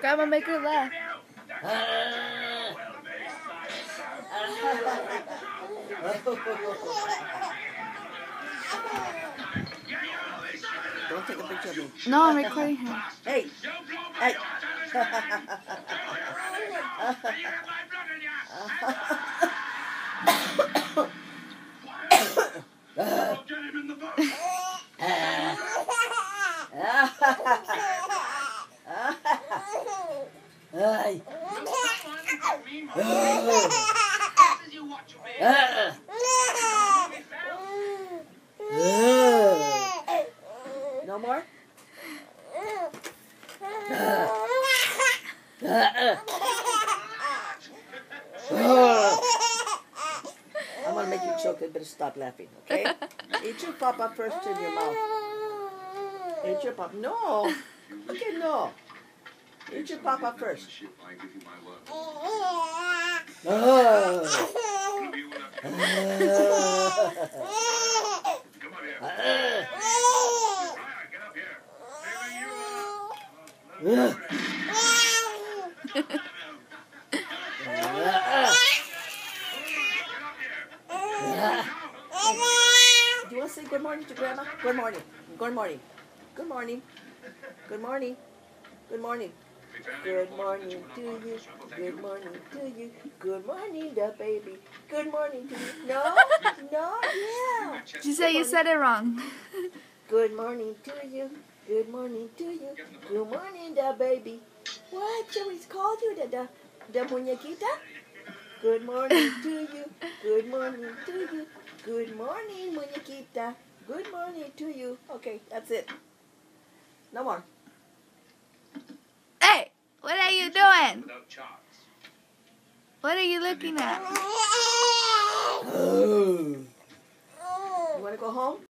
Grandma, make her laugh. Don't take a picture of me. No, I'm recording her. Hey! Hey! No more? I'm gonna make you choke. You better stop laughing, okay? Eat your papa first in your mouth. Eat your papa. No. Okay, no. Eat your papa first. Do you want to say good morning to Grandma? Good morning. Good morning. Good morning. Good morning. Good morning. Good morning to you. Good morning to you. Good morning, the baby. Good morning to you. No? No? Yeah. She said you said it wrong. Good morning to you. Good morning to you. Good morning, the baby. What? Somebody's called you the muñequita? Good morning to you. Good morning to you. Good morning, muñequita. Good morning to you. Okay, that's it. No more. Hey, what are you doing? What are you looking at?